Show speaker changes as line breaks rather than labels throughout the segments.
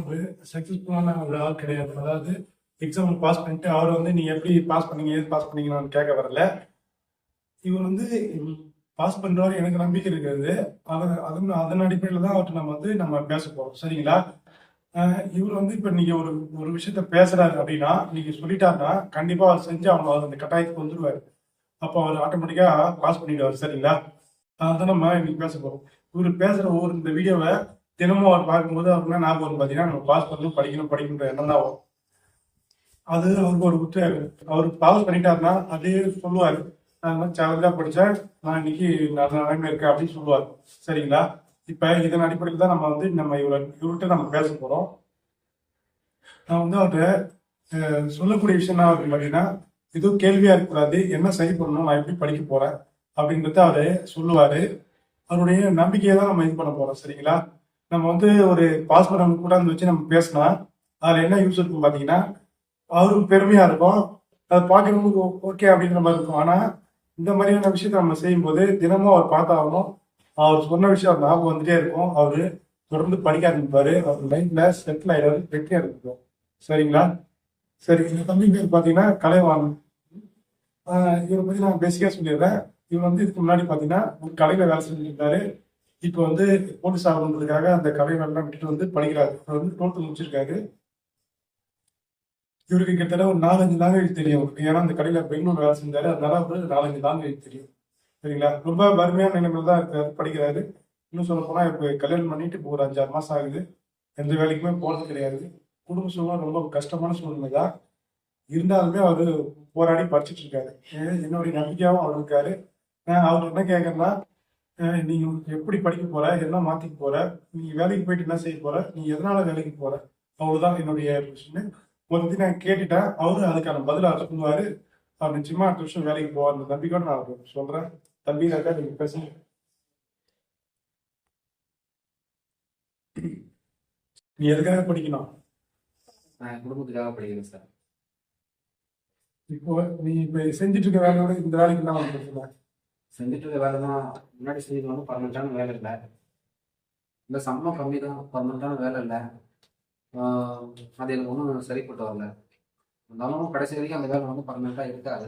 ஒரு சக்ஸஸ்ஃபுல்லான ஒரு ஆள் கிடையாது. அதாவது எக்ஸாம் பாஸ் பண்ணிட்டு அவர் வந்து நீ எப்படி பாஸ் பண்ணீங்க, ஏது பாஸ் பண்ணீங்கன்னு கேட்க வரல. இவர் வந்து பாஸ் பண்றவரை எனக்கு நம்பிக்கை இருக்கிறது. அதன் அடிப்படையில் தான் அவர்கிட்ட நம்ம பேச போறோம். சரிங்களா? இவர் வந்து இப்ப நீங்க ஒரு ஒரு விஷயத்த பேசுறாரு அப்படின்னா, நீங்க சொல்லிட்டாருன்னா கண்டிப்பா அவர் செஞ்சு அவர் அந்த கட்டாயத்துக்கு வந்துருவாரு. அப்போ அவர் ஆட்டோமேட்டிக்கா பாஸ் பண்ணிடுவார். சரிங்களா? அதான் நம்ம இன்னைக்கு பேச போறோம். இவர் பேசுற ஒவ்வொரு இந்த வீடியோவை தினமும் அவர் பார்க்கும்போது அப்படின்னா ஞாபகம் வரும் பார்த்தீங்கன்னா, நம்ம பாஸ் பண்ணணும், படிக்கணும், படிக்கணுன்ற எண்ணம் தான் வரும். அது அவருக்கு ஒரு அவர் பாஸ் பண்ணிட்டாருன்னா அதே சொல்லுவாரு, நான் சேலஞ்சா படிச்சேன், நான் இன்னைக்கு நல்ல நிலைமை இருக்கேன் அப்படின்னு சொல்லுவார். சரிங்களா? இப்ப இதன் அடிப்படையில் தான் நம்ம இவர்கிட்ட நம்ம பேச போறோம். நான் வந்து அவர்கிட்ட சொல்லக்கூடிய விஷயம் என்ன இருக்கு பார்த்தீங்கன்னா, எதுவும் கேள்வியா இருக்கக்கூடாது, என்ன சரி பண்ணணும், நான் எப்படி படிக்க போறேன் அப்படின்றத அவரு சொல்லுவாரு. அவருடைய நம்பிக்கையை தான் நம்ம இது பண்ண போறோம். சரிங்களா? நம்ம வந்து ஒரு பாஸ் பண்ணவங்க கூட வச்சு நம்ம பேசினா அதுல என்ன யூஸ் இருக்கும் பாத்தீங்கன்னா, அவருக்கு பெருமையா இருக்கும், அதை பார்க்கறவங்களுக்கு ஓகே அப்படின்ற மாதிரி இருக்கும். ஆனா இந்த மாதிரியான விஷயத்த நம்ம செய்யும்போது தினமும் அவர் பார்த்தாகணும். அவர் சொன்ன விஷயம் அவர் ஞாபகம் வந்துட்டே இருக்கும். அவரு தொடர்ந்து படிக்க ஆரம்பிப்பாரு. அவர் லைஃப்ல செட்டில் ஆயிடுவாரு, வெற்றியா இருக்கும். சரிங்களா? சரி, இந்த தம்பி பேர் பாத்தீங்கன்னா கலைவாணன். இவரை பத்தி நான் பேசிக்கா சொல்லிடுறேன். இவர் வந்து இதுக்கு முன்னாடி பாத்தீங்கன்னா ஒரு கடையில வேலை செஞ்சுருக்காரு. இப்போ வந்து போலீஸ் ஆகணுன்றதுக்காக அந்த கலை வேலைலாம் விட்டுட்டு வந்து படிக்கிறாரு. அவர் வந்து 12th முடிச்சிருக்காரு. இவருக்கு கிட்டத்தட்ட ஒரு 4-5 லாங்குவேஜ் தெரியும். ஏன்னா அந்த கடையில பெங்களூர் வேலை செஞ்சாரு. அதனால ஒரு 4-5 லாங்குவேஜ் தெரியும். சரிங்களா? ரொம்ப வறுமையான நிலைமையில தான் இருக்காரு, படிக்கிறாரு. இன்னும் சொல்ல போனா இப்போ கல்யாணம் பண்ணிட்டு இப்போ ஒரு 5-6 மாசம் ஆகுது. எந்த வேலைக்குமே போறது கிடையாது. குடும்ப சூழ்நிலை ரொம்ப கஷ்டமான சூழ்நிலை தான். இருந்தாலுமே அவரு போராடி படிச்சுட்டு இருக்காரு. என்னுடைய நம்பிக்கையாவும் அவர் இருக்காரு. நான் அவருக்கு என்ன கேட்கறேன்னா, நீங்க எப்படி படிக்க போற, என்ன மாத்திக்க போற, நீ வேலைக்கு போயிட்டு என்ன செய்ய போற, நீ எதனால வேலைக்கு போற, அவ்வளவுதான் என்னுடைய கொஸ்டின். ஒரு பத்தி நான் கேட்டுட்டேன். அவரு அதுக்கான பதில் அவர் சொல்லுவாரு. அவர் நிச்சயமா அடுத்த வருஷம் வேலைக்கு போவார் நம்பிக்கையோட நான் அவருக்கு சொல்றேன். தம்பி இருக்கா, நீங்க பேசுங்க. நீ எதுக்காக படிக்கணும்?
நான் குடும்பத்துக்காக படிக்கிறேன் சார்.
இப்போ நீ இப்ப செஞ்சுட்டு இருக்க வேலையோட இந்த வேலைக்கு என்ன பண்ணுறீங்க?
செஞ்சுட்டு இருக்க வேலை தான். முன்னாடி செஞ்சது வந்து பர்மனெண்ட்டான வேலை இல்லை. இந்த சம்பளம் கம்மி தான், பர்மனெண்ட்டான வேலை இல்லை. அது எனக்கு ஒன்றும் சரிப்பட்டு வரல. இருந்தாலும் கடைசி வரைக்கும் அந்த வேலை வந்து பர்மனெண்ட்டாக இருக்காது.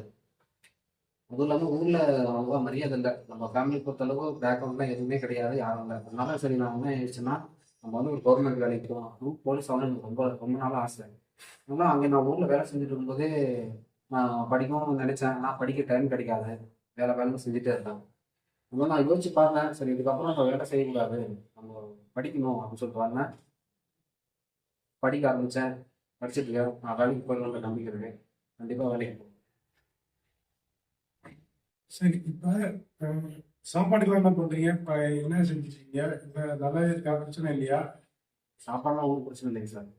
அதுவும் இல்லாமல் ஊரில் அவ்வளோவா மரியாதை இல்லை. நம்ம ஃபேமிலி பொறுத்தளவு பேக்ரவுண்ட்லாம் எதுவுமே கிடையாது, யாரும் இல்லை. அதனால சரி நான் என்ன ஆயிடுச்சுன்னா, நம்ம வந்து ஒரு கவர்மெண்ட் வேலைக்கு போகணும், போலீஸ் ஆகணும் எனக்கு ரொம்ப ரொம்ப நாளாக ஆசை. ஆனால் அங்கே நான் ஊரில் வேலை செஞ்சுட்டு இருக்கும்போதே நான் படிக்கணும்னு நினச்சேன். ஆனால் படிக்க டைம் கிடைக்காது, வேலை வேலைன்னு செஞ்சுட்டே இருந்தேன். அதனால நான் யோசிச்சு பார்த்தேன், சரி இதுக்கப்புறம் நம்ம வேலை செய்யக்கூடாது, நம்ம படிக்கணும் அப்படின்னு சொல்லிட்டு வந்தேன். படிக்க ஆரம்பித்தேன், படிச்சுட்டு இருக்கேன். நான் வேலைக்கு போயிடணுன்ற நம்பிக்கை இருக்கு. கண்டிப்பாக வேலைக்கு போகணும்.
சரி, இப்ப சாப்பாட்டுக்கெல்லாம் என்ன பண்றீங்க? இப்ப என்ன செஞ்சுருக்கீங்க? இப்ப நல்லா இருக்கா, பிரச்சனை இல்லையா?
சாப்பாடுலாம் ஒன்றும் பிரச்சனை இல்லைங்க சார்.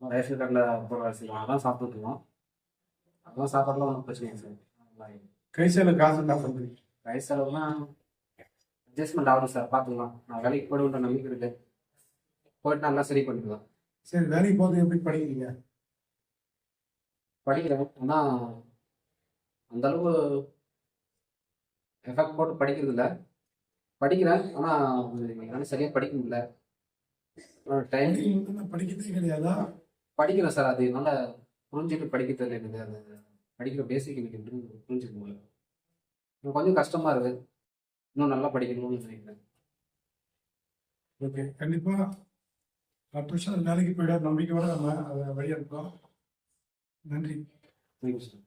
ரேஷன் கார்டில் போகிற அரிசி அதான் சாப்பிட்டுருக்கோம். அதெல்லாம் சாப்பாடுலாம் ஒன்றும் பிரச்சனை இல்லை சார். நல்லா
கை சேல காசு என்ன பண்றீங்க?
ரைஸ் அளவுலாம் அட்ஜஸ்ட்மெண்ட் ஆகுது சார், பார்த்துக்கலாம். நான் வேலைக்கு போயிடுன்ற நம்பிக்கை இருக்கு, போயிட்டு நல்லா சரி பண்ணிக்கலாம்.
சரி, வேலைக்கு போகிறது எப்படி படிக்கிறீங்க?
படிக்கிறேன், ஆனால் அந்த அளவு எஃபெக்ட் போட்டு படிக்கிறது இல்லை. படிக்கிறேன், ஆனால் என்னால் சரியாக படிக்க முடியல. டைம்
படிக்கிறதே கிடையாதா?
படிக்கிறேன் சார், அது நல்லா புரிஞ்சுட்டு படிக்க தெரியல எனக்கு. அது படிக்கிற பேசிக் எனக்கு புரிஞ்சுக்க முடியல. கொஞ்சம் கஷ்டமா இருக்கு. இன்னும் நல்லா படிக்கணும்னு நினைக்கிறேன்.
ஓகே, கண்டிப்பா அடுத்த வருஷம் வேலைக்கு போயிட நம்பிக்கையோட நம்ம அதை வழி அனுப்பலாம். நன்றி.
Thank you sir.